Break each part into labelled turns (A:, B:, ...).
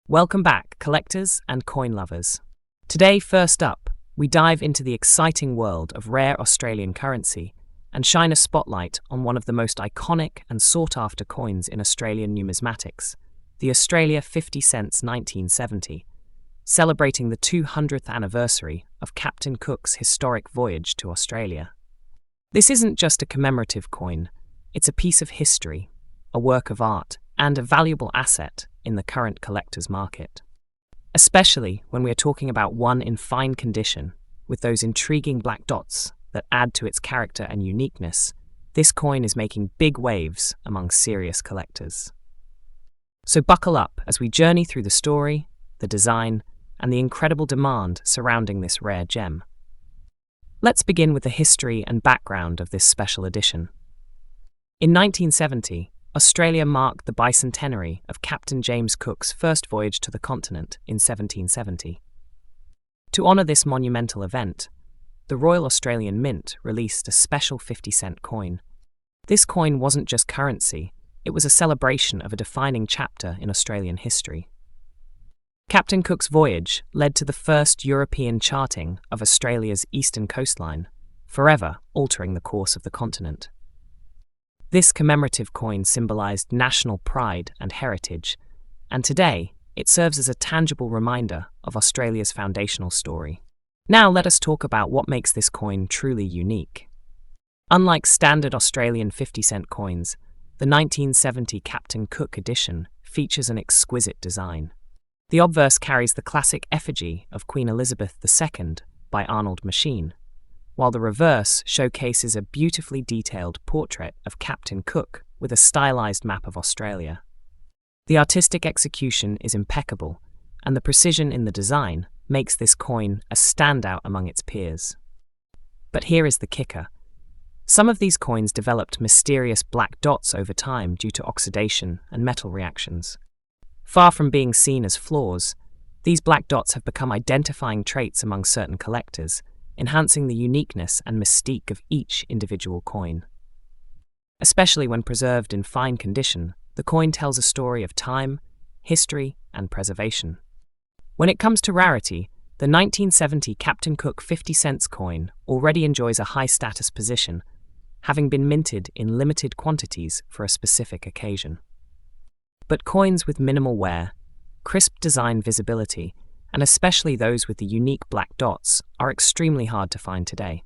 A: Welcome back, collectors and coin lovers. Today, first up, we dive into the exciting world of rare Australian currency and shine a spotlight on one of the most iconic and sought-after coins in Australian numismatics, the Australia 50 cents 1970, celebrating the 200th anniversary of Captain Cook's historic voyage to Australia. This isn't just a commemorative coin, it's a piece of history, a work of art, and a valuable asset in the current collector's market. Especially when we are talking about one in fine condition, with those intriguing black dots that add to its character and uniqueness, this coin is making big waves among serious collectors. So buckle up as we journey through the story, the design, and the incredible demand surrounding this rare gem. Let's begin with the history and background of this special edition. In 1970, Australia marked the bicentenary of Captain James Cook's first voyage to the continent in 1770. To honour this monumental event, the Royal Australian Mint released a special 50-cent coin. This coin wasn't just currency, it was a celebration of a defining chapter in Australian history. Captain Cook's voyage led to the first European charting of Australia's eastern coastline, forever altering the course of the continent. This commemorative coin symbolised national pride and heritage, and today it serves as a tangible reminder of Australia's foundational story. Now let us talk about what makes this coin truly unique. Unlike standard Australian 50-cent coins, the 1970 Captain Cook edition features an exquisite design. The obverse carries the classic effigy of Queen Elizabeth II by Arnold Machin, while the reverse showcases a beautifully detailed portrait of Captain Cook with a stylized map of Australia. The artistic execution is impeccable, and the precision in the design makes this coin a standout among its peers. But here is the kicker. Some of these coins developed mysterious black dots over time due to oxidation and metal reactions. Far from being seen as flaws, these black dots have become identifying traits among certain collectors, enhancing the uniqueness and mystique of each individual coin. Especially when preserved in fine condition, the coin tells a story of time, history, and preservation. When it comes to rarity, the 1970 Captain Cook 50 cents coin already enjoys a high status position, having been minted in limited quantities for a specific occasion. But coins with minimal wear, crisp design visibility, and especially those with the unique black dots, are extremely hard to find today.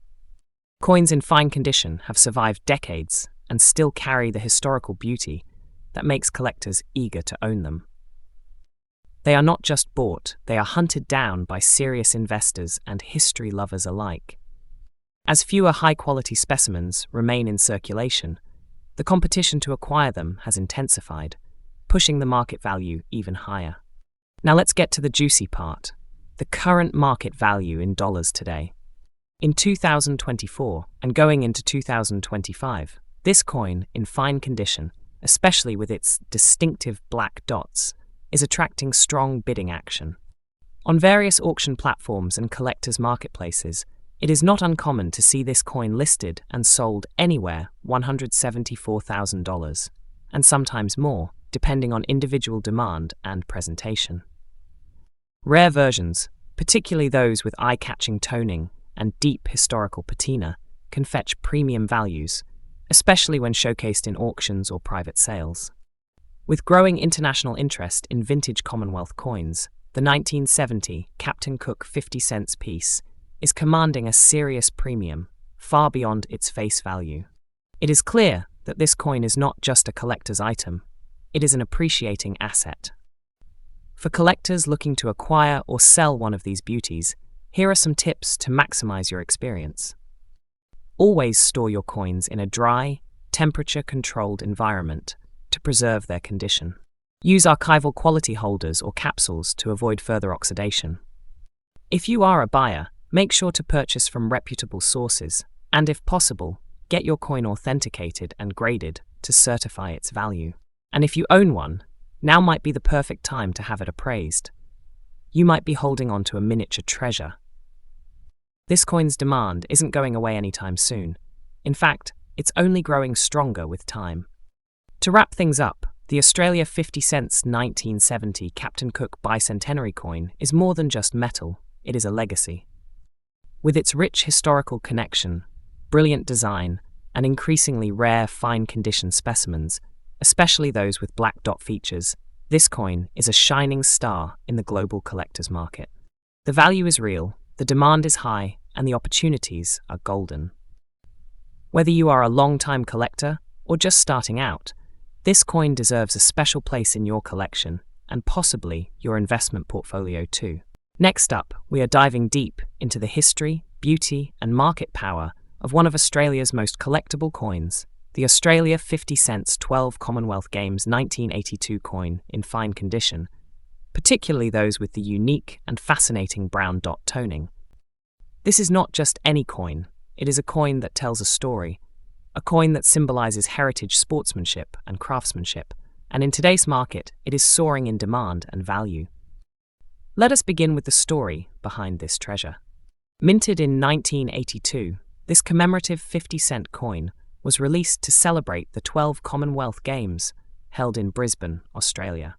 A: Coins in fine condition have survived decades and still carry the historical beauty that makes collectors eager to own them. They are not just bought, they are hunted down by serious investors and history lovers alike. As fewer high-quality specimens remain in circulation, the competition to acquire them has intensified, pushing the market value even higher. Now let's get to the juicy part, the current market value in dollars today. In 2024 and going into 2025, this coin, in fine condition, especially with its distinctive black dots, is attracting strong bidding action. On various auction platforms and collectors' marketplaces, it is not uncommon to see this coin listed and sold anywhere $174,000, and sometimes more, depending on individual demand and presentation. Rare versions, particularly those with eye-catching toning and deep historical patina, can fetch premium values, especially when showcased in auctions or private sales. With growing international interest in vintage Commonwealth coins, the 1970 Captain Cook 50 cents piece is commanding a serious premium, far beyond its face value. It is clear that this coin is not just a collector's item, it is an appreciating asset. For collectors looking to acquire or sell one of these beauties, here are some tips to maximize your experience. Always store your coins in a dry, temperature-controlled environment to preserve their condition. Use archival quality holders or capsules to avoid further oxidation. If you are a buyer, make sure to purchase from reputable sources, and if possible, get your coin authenticated and graded to certify its value. And if you own one, now might be the perfect time to have it appraised. You might be holding on to a miniature treasure. This coin's demand isn't going away anytime soon. In fact, it's only growing stronger with time. To wrap things up, The Australia 50 cents 1970 Captain Cook bicentenary coin is more than just metal, it is a legacy. With its rich historical connection, brilliant design, and increasingly rare fine-condition specimens, especially those with black dot features, this coin is a shining star in the global collector's market. The value is real, the demand is high, and the opportunities are golden. Whether you are a long-time collector or just starting out, this coin deserves a special place in your collection and possibly your investment portfolio too. Next up, we are diving deep into the history, beauty, and market power of one of Australia's most collectible coins, the Australia 50 cents 12 Commonwealth Games 1982 coin in fine condition, particularly those with the unique and fascinating brown dot toning. This is not just any coin, it is a coin that tells a story, a coin that symbolizes heritage sportsmanship and craftsmanship, and in today's market, it is soaring in demand and value. Let us begin with the story behind this treasure. Minted in 1982, this commemorative 50-cent coin was released to celebrate the 12 Commonwealth Games held in Brisbane, Australia.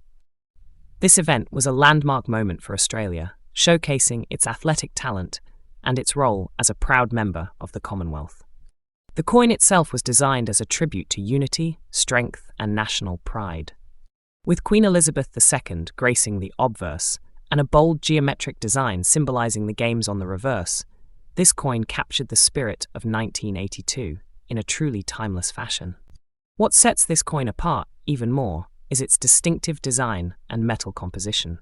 A: This event was a landmark moment for Australia, showcasing its athletic talent and its role as a proud member of the Commonwealth. The coin itself was designed as a tribute to unity, strength, and national pride. With Queen Elizabeth II gracing the obverse and a bold geometric design symbolizing the games on the reverse, this coin captured the spirit of 1982 in a truly timeless fashion. What sets this coin apart even more is its distinctive design and metal composition.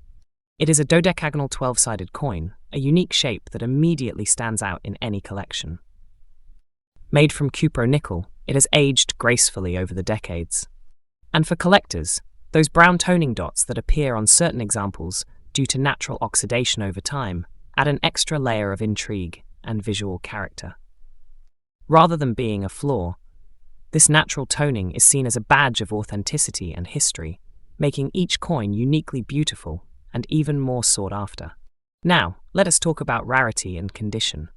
A: It is a dodecagonal 12-sided coin, a unique shape that immediately stands out in any collection. Made from cupro-nickel, it has aged gracefully over the decades. And for collectors, those brown toning dots that appear on certain examples due to natural oxidation over time add an extra layer of intrigue and visual character. Rather than being a flaw, this natural toning is seen as a badge of authenticity and history, making each coin uniquely beautiful and even more sought after. Now, let us talk about rarity and condition.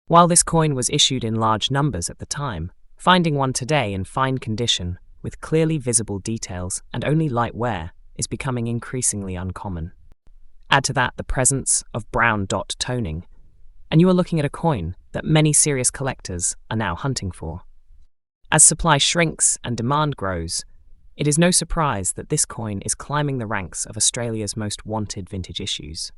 A: While this coin was issued in large numbers at the time, finding one today in fine condition with clearly visible details and only light wear is becoming increasingly uncommon. Add to that the presence of brown dot toning, and you are looking at a coin that many serious collectors are now hunting for. As supply shrinks and demand grows, it is no surprise that this coin is climbing the ranks of Australia's most wanted vintage issues.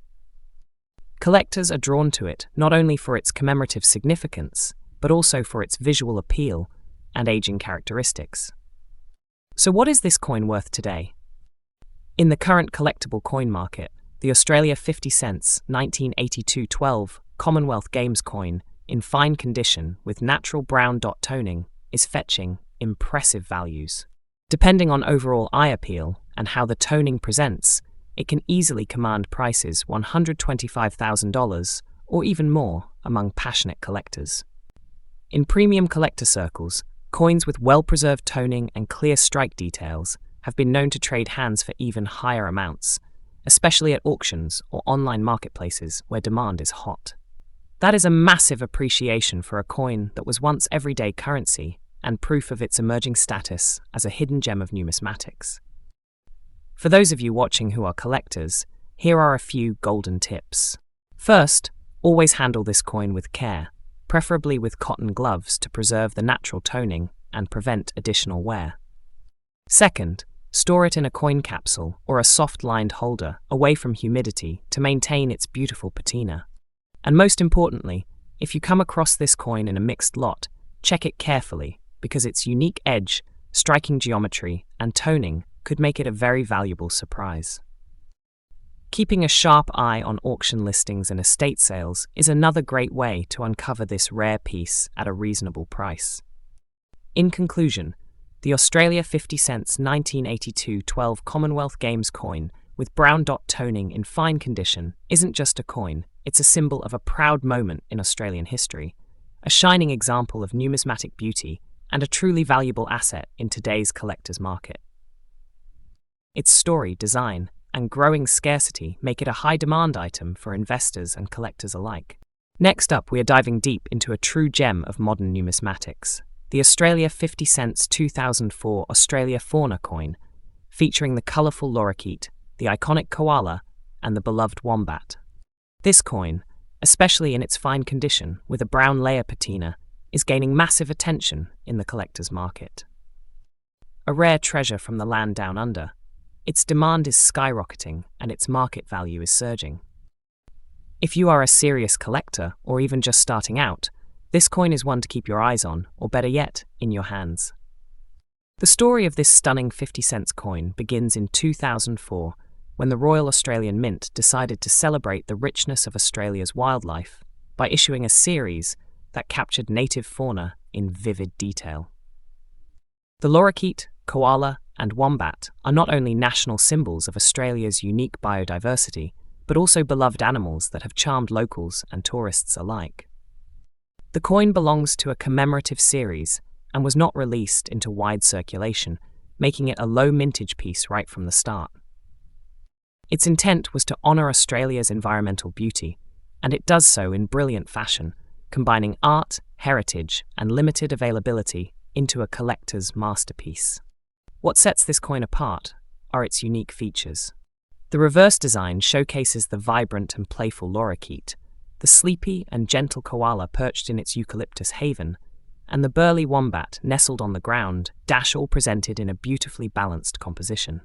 A: Collectors are drawn to it not only for its commemorative significance, but also for its visual appeal and aging characteristics. So what is this coin worth today? In the current collectible coin market, the Australia 50 cents 1982 12 Commonwealth Games coin in fine condition with natural brown dot toning is fetching impressive values. Depending on overall eye appeal and how the toning presents, it can easily command prices $125,000 or even more among passionate collectors. In premium collector circles, coins with well-preserved toning and clear strike details have been known to trade hands for even higher amounts, especially at auctions or online marketplaces where demand is hot. That is a massive appreciation for a coin that was once everyday currency and proof of its emerging status as a hidden gem of numismatics. For those of you watching who are collectors, here are a few golden tips. First, always handle this coin with care, preferably with cotton gloves to preserve the natural toning and prevent additional wear. Second, store it in a coin capsule or a soft-lined holder away from humidity to maintain its beautiful patina. And most importantly, if you come across this coin in a mixed lot, check it carefully because its unique edge, striking geometry, and toning could make it a very valuable surprise. Keeping a sharp eye on auction listings and estate sales is another great way to uncover this rare piece at a reasonable price. In conclusion, the Australia 50 cents 1982 12 Commonwealth Games coin with brown dot toning in fine condition isn't just a coin, it's a symbol of a proud moment in Australian history, a shining example of numismatic beauty, and a truly valuable asset in today's collector's market. Its story, design, and growing scarcity make it a high-demand item for investors and collectors alike. Next up, we are diving deep into a true gem of modern numismatics, the Australia 50 cents 2004 Australian Fauna coin, featuring the colourful lorikeet, the iconic koala, and the beloved wombat. This coin, especially in its fine condition with a brown layer patina, is gaining massive attention in the collector's market. A rare treasure from the land down under, its demand is skyrocketing and its market value is surging. If you are a serious collector or even just starting out, this coin is one to keep your eyes on, or better yet, in your hands. The story of this stunning 50-cent coin begins in 2004, when the Royal Australian Mint decided to celebrate the richness of Australia's wildlife by issuing a series that captured native fauna in vivid detail. The lorikeet, koala, and wombat are not only national symbols of Australia's unique biodiversity, but also beloved animals that have charmed locals and tourists alike. The coin belongs to a commemorative series and was not released into wide circulation, making it a low mintage piece right from the start. Its intent was to honour Australia's environmental beauty, and it does so in brilliant fashion, combining art, heritage, and limited availability into a collector's masterpiece. What sets this coin apart are its unique features. The reverse design showcases the vibrant and playful lorikeet, the sleepy and gentle koala perched in its eucalyptus haven, and the burly wombat nestled on the ground, all presented in a beautifully balanced composition.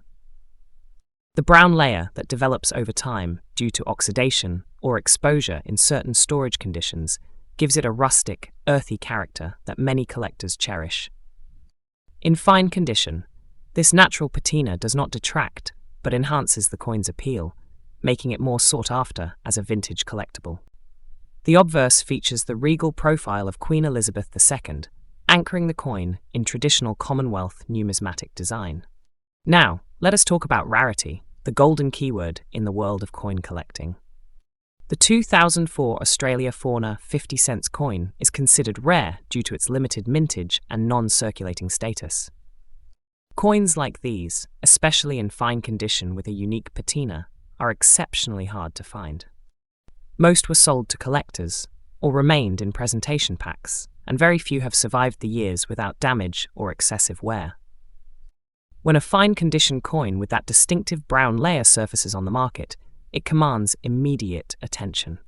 A: The brown layer that develops over time due to oxidation or exposure in certain storage conditions gives it a rustic, earthy character that many collectors cherish. In fine condition, this natural patina does not detract, but enhances the coin's appeal, making it more sought after as a vintage collectible. The obverse features the regal profile of Queen Elizabeth II, anchoring the coin in traditional Commonwealth numismatic design. Now, let us talk about rarity, the golden keyword in the world of coin collecting. The 2004 Australian Fauna 50-cent coin is considered rare due to its limited mintage and non-circulating status. Coins like these, especially in fine condition with a unique patina, are exceptionally hard to find. Most were sold to collectors, or remained in presentation packs, and very few have survived the years without damage or excessive wear. When a fine condition coin with that distinctive brown layer surfaces on the market, it commands immediate attention.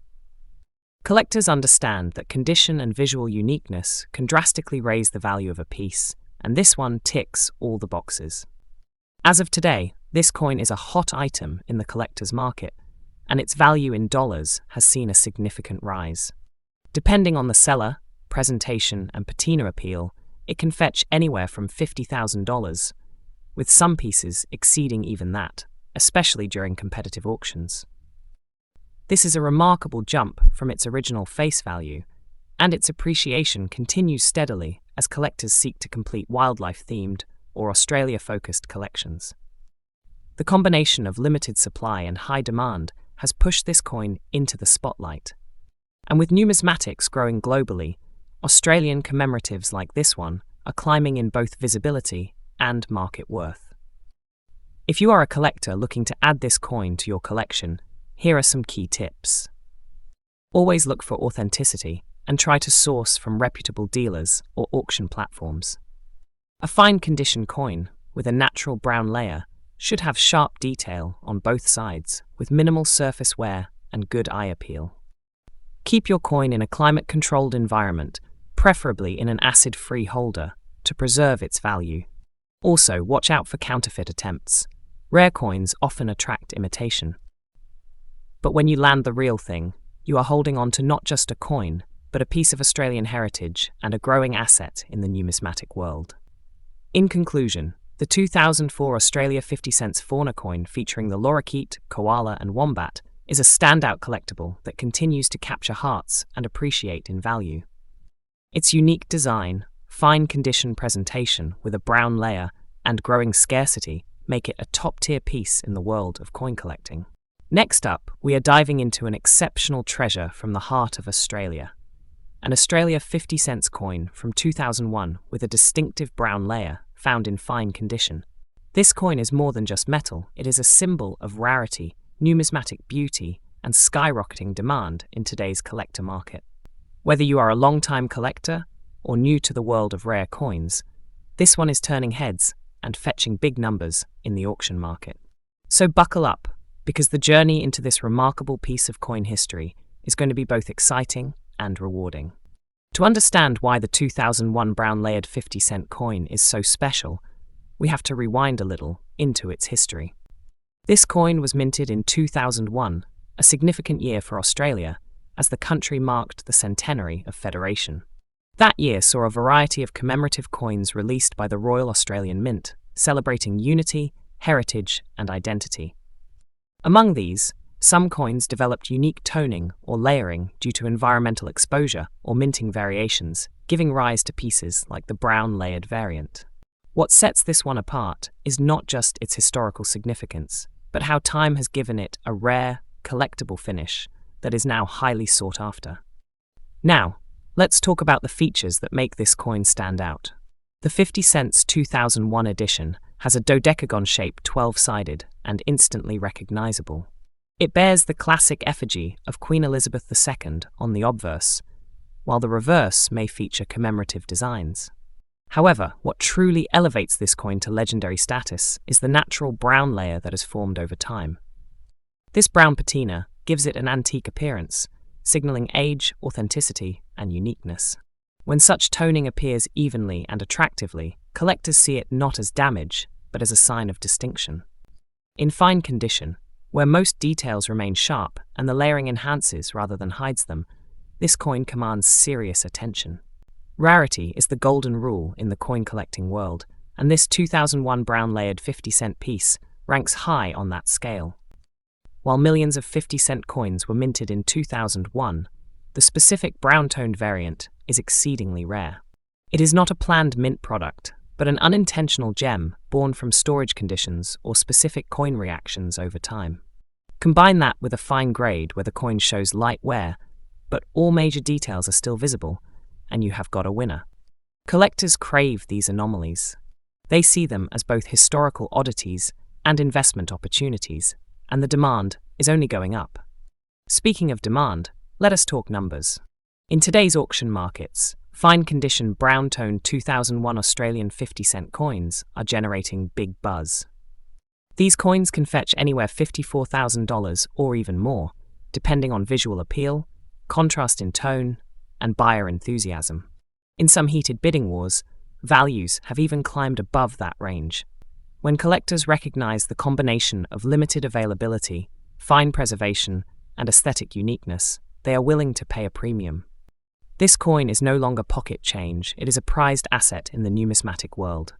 A: Collectors understand that condition and visual uniqueness can drastically raise the value of a piece, and this one ticks all the boxes. As of today, this coin is a hot item in the collector's market, and its value in dollars has seen a significant rise. Depending on the seller, presentation, and patina appeal, it can fetch anywhere from $50,000, with some pieces exceeding even that, especially during competitive auctions. This is a remarkable jump from its original face value, and its appreciation continues steadily as collectors seek to complete wildlife-themed or Australia-focused collections. The combination of limited supply and high demand has pushed this coin into the spotlight. And with numismatics growing globally, Australian commemoratives like this one are climbing in both visibility and market worth. If you are a collector looking to add this coin to your collection, here are some key tips. Always look for authenticity and try to source from reputable dealers or auction platforms. A fine condition coin with a natural brown layer should have sharp detail on both sides with minimal surface wear and good eye appeal. Keep your coin in a climate-controlled environment, preferably in an acid-free holder, to preserve its value. Also, watch out for counterfeit attempts. Rare coins often attract imitation. But when you land the real thing, you are holding on to not just a coin, but a piece of Australian heritage and a growing asset in the numismatic world. In conclusion, the 2004 Australia 50-cent fauna coin featuring the lorikeet, koala, and wombat is a standout collectible that continues to capture hearts and appreciate in value. Its unique design, fine condition presentation with a brown layer, and growing scarcity make it a top-tier piece in the world of coin collecting. Next up, we are diving into an exceptional treasure from the heart of Australia. An Australia 50-cent coin from 2001 with a distinctive brown layer found in fine condition. This coin is more than just metal, it is a symbol of rarity, numismatic beauty, and skyrocketing demand in today's collector market. Whether you are a long-time collector or new to the world of rare coins, this one is turning heads and fetching big numbers in the auction market. So buckle up, because the journey into this remarkable piece of coin history is going to be both exciting and rewarding. To understand why the 2001 brown-layered 50-cent coin is so special, we have to rewind a little into its history. This coin was minted in 2001, a significant year for Australia, as the country marked the centenary of Federation. That year saw a variety of commemorative coins released by the Royal Australian Mint, celebrating unity, heritage, and identity. Among these, some coins developed unique toning or layering due to environmental exposure or minting variations, giving rise to pieces like the brown-layered variant. What sets this one apart is not just its historical significance, but how time has given it a rare, collectible finish that is now highly sought after. Now, let's talk about the features that make this coin stand out. The 50 cents 2001 edition has a dodecagon shape 12-sided and instantly recognizable. It bears the classic effigy of Queen Elizabeth II on the obverse, while the reverse may feature commemorative designs. However, what truly elevates this coin to legendary status is the natural brown layer that has formed over time. This brown patina gives it an antique appearance, signaling age, authenticity, and uniqueness. When such toning appears evenly and attractively, collectors see it not as damage, but as a sign of distinction. In fine condition, where most details remain sharp and the layering enhances rather than hides them, this coin commands serious attention. Rarity is the golden rule in the coin collecting world, and this 2001 brown-layered 50-cent piece ranks high on that scale. While millions of 50-cent coins were minted in 2001, the specific brown-toned variant is exceedingly rare. It is not a planned mint product, but an unintentional gem born from storage conditions or specific coin reactions over time. Combine that with a fine grade where the coin shows light wear, but all major details are still visible, and you have got a winner. Collectors crave these anomalies. They see them as both historical oddities and investment opportunities, and the demand is only going up. Speaking of demand, let us talk numbers. In today's auction markets, fine-condition brown-toned 2001 Australian 50-cent coins are generating big buzz. These coins can fetch anywhere $54,000 or even more, depending on visual appeal, contrast in tone, and buyer enthusiasm. In some heated bidding wars, values have even climbed above that range. When collectors recognize the combination of limited availability, fine preservation, and aesthetic uniqueness, they are willing to pay a premium. This coin is no longer pocket change, it is a prized asset in the numismatic world.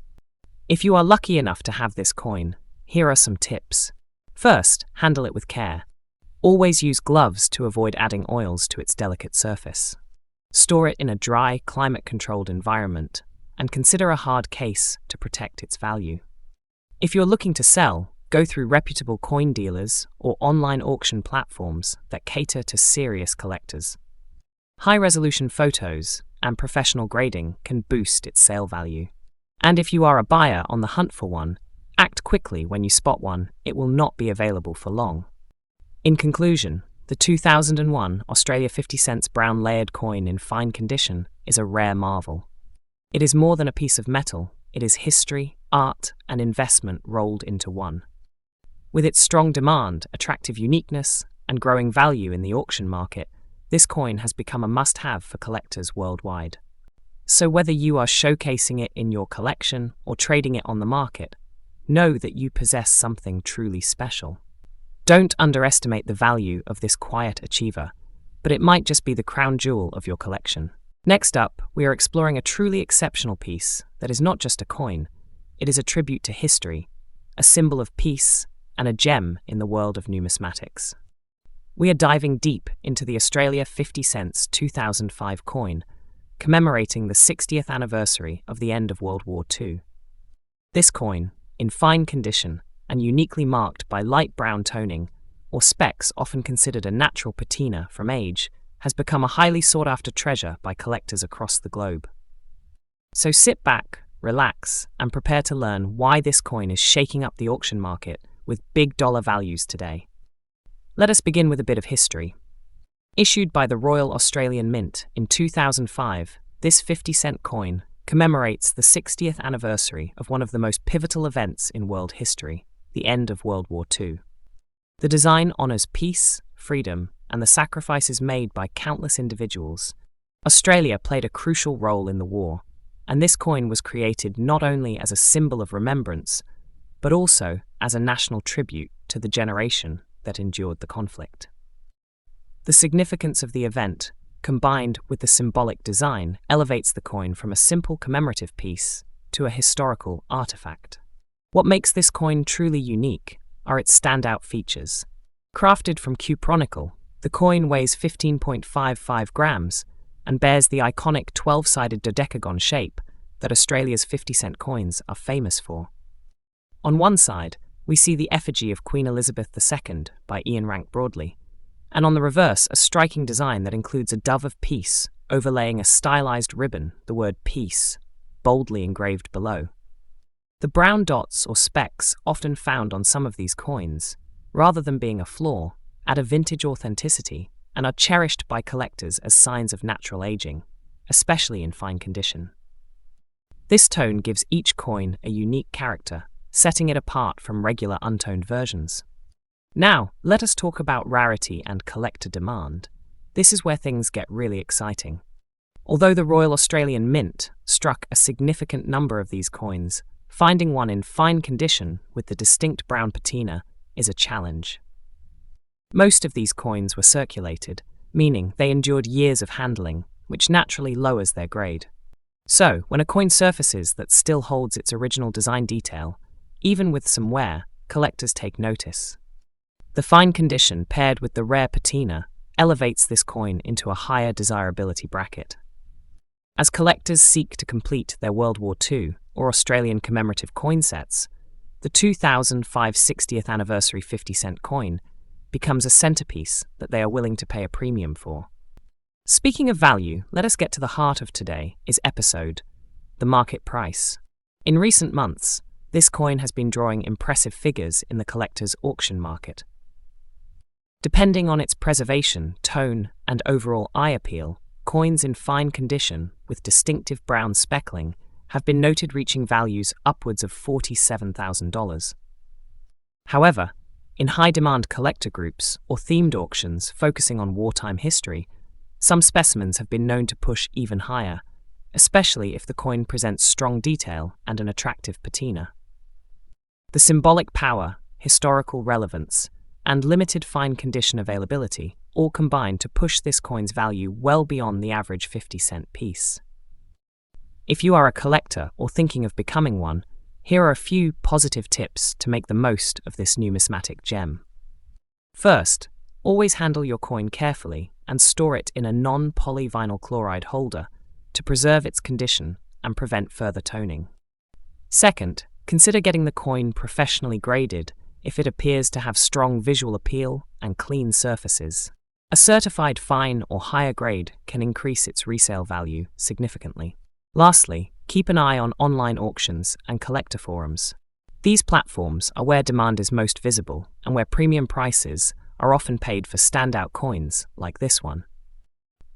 A: If you are lucky enough to have this coin, here are some tips. First, handle it with care. Always use gloves to avoid adding oils to its delicate surface. Store it in a dry, climate-controlled environment, and consider a hard case to protect its value. If you're looking to sell, go through reputable coin dealers or online auction platforms that cater to serious collectors. High-resolution photos and professional grading can boost its sale value. And if you are a buyer on the hunt for one, act quickly when you spot one, it will not be available for long. In conclusion, the 2001 Australia 50 cents brown layered coin in fine condition is a rare marvel. It is more than a piece of metal, it is history, art, and investment rolled into one. With its strong demand, attractive uniqueness, and growing value in the auction market, this coin has become a must-have for collectors worldwide. So whether you are showcasing it in your collection or trading it on the market, know that you possess something truly special. Don't underestimate the value of this quiet achiever, but it might just be the crown jewel of your collection. Next up, we are exploring a truly exceptional piece that is not just a coin, it is a tribute to history, a symbol of peace, and a gem in the world of numismatics. We are diving deep into the Australia 50 cents 2005 coin, commemorating the 60th anniversary of the end of World War II. This coin, in fine condition and uniquely marked by light brown toning, or specks often considered a natural patina from age, has become a highly sought-after treasure by collectors across the globe. So sit back, relax, and prepare to learn why this coin is shaking up the auction market with big dollar values today. Let us begin with a bit of history. Issued by the Royal Australian Mint in 2005, this 50-cent coin commemorates the 60th anniversary of one of the most pivotal events in world history, the end of World War II. The design honors peace, freedom, and the sacrifices made by countless individuals. Australia played a crucial role in the war, and this coin was created not only as a symbol of remembrance, but also as a national tribute to the generation that endured the conflict. The significance of the event, combined with the symbolic design, elevates the coin from a simple commemorative piece to a historical artifact. What makes this coin truly unique are its standout features. Crafted from cupronickel, the coin weighs 15.55 grams and bears the iconic 12-sided dodecagon shape that Australia's 50-cent coins are famous for. On one side, we see the effigy of Queen Elizabeth II by Ian Rank Broadley, and on the reverse, a striking design that includes a dove of peace overlaying a stylized ribbon, the word peace, boldly engraved below. The brown dots or specks often found on some of these coins, rather than being a flaw, add a vintage authenticity and are cherished by collectors as signs of natural aging, especially in fine condition. This tone gives each coin a unique character, setting it apart from regular untoned versions. Now, let us talk about rarity and collector demand. This is where things get really exciting. Although the Royal Australian Mint struck a significant number of these coins, finding one in fine condition with the distinct brown patina is a challenge. Most of these coins were circulated, meaning they endured years of handling, which naturally lowers their grade. So, when a coin surfaces that still holds its original design detail, even with some wear, collectors take notice. The fine condition paired with the rare patina elevates this coin into a higher desirability bracket. As collectors seek to complete their World War II or Australian commemorative coin sets, the 2005 60th anniversary 50-cent coin becomes a centerpiece that they are willing to pay a premium for. Speaking of value, let us get to the heart of today's episode, the market price. In recent months, this coin has been drawing impressive figures in the collector's auction market. Depending on its preservation, tone, and overall eye appeal, coins in fine condition with distinctive brown speckling have been noted reaching values upwards of $47,000. However, in high-demand collector groups or themed auctions focusing on wartime history, some specimens have been known to push even higher, especially if the coin presents strong detail and an attractive patina. The symbolic power, historical relevance, and limited fine condition availability all combine to push this coin's value well beyond the average 50-cent piece. If you are a collector or thinking of becoming one, here are a few positive tips to make the most of this numismatic gem. First, always handle your coin carefully and store it in a non-polyvinyl chloride holder to preserve its condition and prevent further toning. Second, consider getting the coin professionally graded if it appears to have strong visual appeal and clean surfaces. A certified fine or higher grade can increase its resale value significantly. Lastly, keep an eye on online auctions and collector forums. These platforms are where demand is most visible and where premium prices are often paid for standout coins like this one.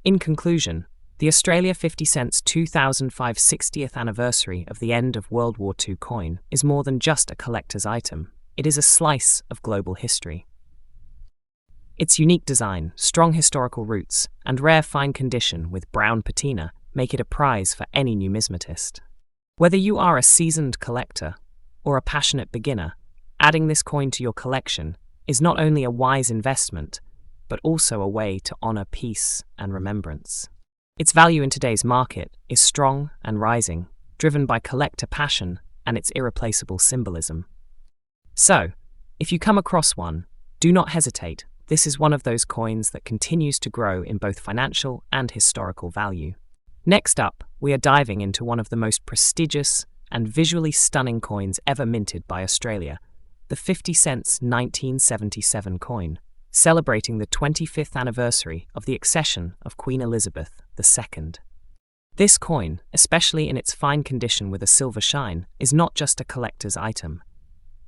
A: In conclusion, the Australia 50 Cent's 2005 60th anniversary of the end of World War II coin is more than just a collector's item. It is a slice of global history. Its unique design, strong historical roots, and rare fine condition with brown patina make it a prize for any numismatist. Whether you are a seasoned collector or a passionate beginner, adding this coin to your collection is not only a wise investment, but also a way to honor peace and remembrance. Its value in today's market is strong and rising, driven by collector passion and its irreplaceable symbolism. So, if you come across one, do not hesitate. This is one of those coins that continues to grow in both financial and historical value. Next up, we are diving into one of the most prestigious and visually stunning coins ever minted by Australia, the 50 Cent's 1977 coin, celebrating the 25th anniversary of the accession of Queen Elizabeth II. This coin, especially in its fine condition with a silver shine, is not just a collector's item.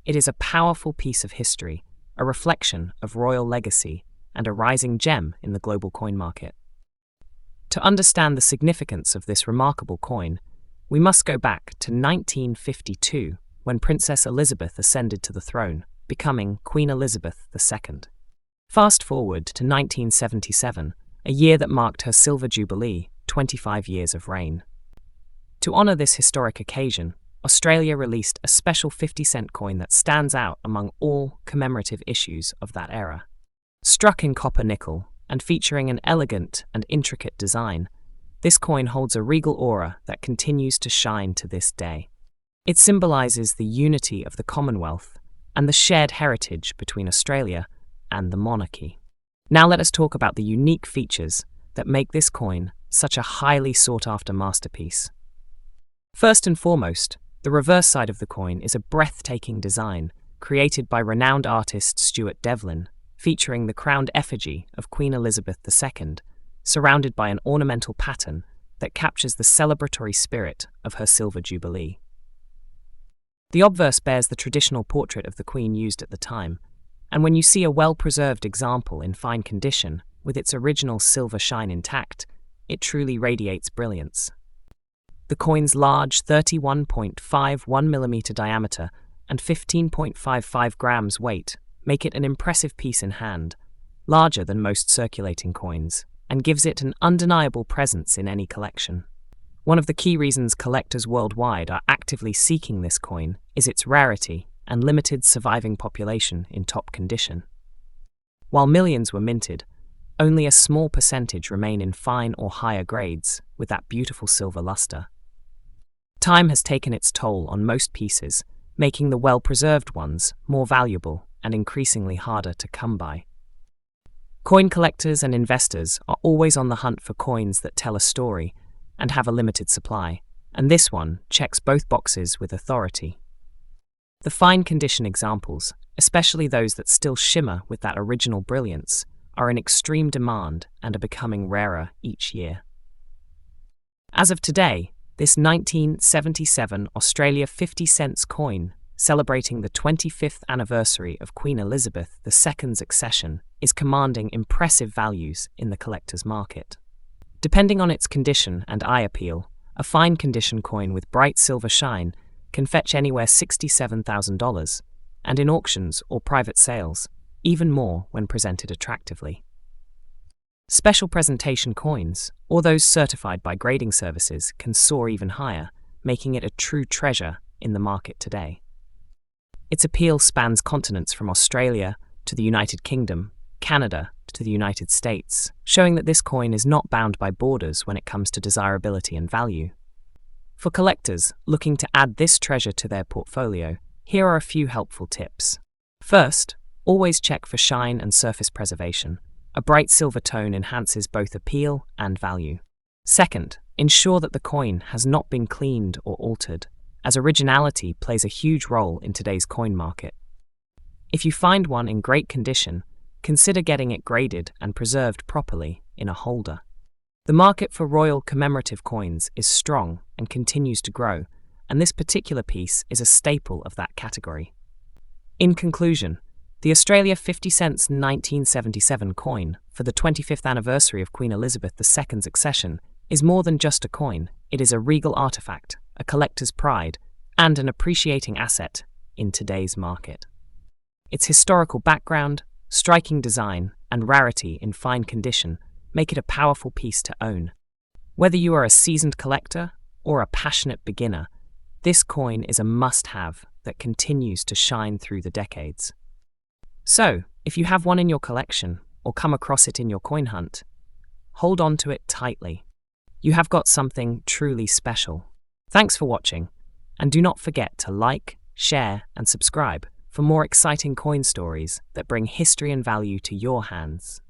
A: It is a powerful piece of history, a reflection of royal legacy, and a rising gem in the global coin market. To understand the significance of this remarkable coin, we must go back to 1952 when Princess Elizabeth ascended to the throne, becoming Queen Elizabeth II. Fast forward to 1977, a year that marked her Silver Jubilee, 25 years of reign. To honour this historic occasion, Australia released a special 50-cent coin that stands out among all commemorative issues of that era. Struck in copper nickel and featuring an elegant and intricate design, this coin holds a regal aura that continues to shine to this day. It symbolises the unity of the Commonwealth and the shared heritage between Australia and the monarchy. Now let us talk about the unique features that make this coin such a highly sought-after masterpiece. First and foremost, the reverse side of the coin is a breathtaking design created by renowned artist Stuart Devlin, featuring the crowned effigy of Queen Elizabeth II, surrounded by an ornamental pattern that captures the celebratory spirit of her Silver Jubilee. The obverse bears the traditional portrait of the Queen used at the time, and when you see a well-preserved example in fine condition, with its original silver shine intact, it truly radiates brilliance. The coin's large 31.51mm diameter and 15.55 grams weight make it an impressive piece in hand, larger than most circulating coins, and gives it an undeniable presence in any collection. One of the key reasons collectors worldwide are actively seeking this coin is its rarity and limited surviving population in top condition. While millions were minted, only a small percentage remain in fine or higher grades with that beautiful silver luster. Time has taken its toll on most pieces, making the well-preserved ones more valuable and increasingly harder to come by. Coin collectors and investors are always on the hunt for coins that tell a story and have a limited supply, and this one checks both boxes with authority. The fine condition examples, especially those that still shimmer with that original brilliance, are in extreme demand and are becoming rarer each year. As of today, this 1977 Australia 50 cents coin, celebrating the 25th anniversary of Queen Elizabeth II's accession, is commanding impressive values in the collector's market. Depending on its condition and eye appeal, a fine condition coin with bright silver shine can fetch anywhere $67,000, and in auctions or private sales, even more when presented attractively. Special presentation coins, or those certified by grading services, can soar even higher, making it a true treasure in the market today. Its appeal spans continents from Australia to the United Kingdom, Canada to the United States, showing that this coin is not bound by borders when it comes to desirability and value. For collectors looking to add this treasure to their portfolio, here are a few helpful tips. First, always check for shine and surface preservation. A bright silver tone enhances both appeal and value. Second, ensure that the coin has not been cleaned or altered, as originality plays a huge role in today's coin market. If you find one in great condition, consider getting it graded and preserved properly in a holder. The market for royal commemorative coins is strong and continues to grow, and this particular piece is a staple of that category. In conclusion, the Australia 50 cents 1977 coin for the 25th anniversary of Queen Elizabeth II's accession is more than just a coin. It is a regal artifact, a collector's pride, and an appreciating asset in today's market. Its historical background, striking design, and rarity in fine condition make it a powerful piece to own. Whether you are a seasoned collector or a passionate beginner, this coin is a must-have that continues to shine through the decades. So, if you have one in your collection or come across it in your coin hunt, hold on to it tightly. You have got something truly special. Thanks for watching, and do not forget to like, share, and subscribe for more exciting coin stories that bring history and value to your hands.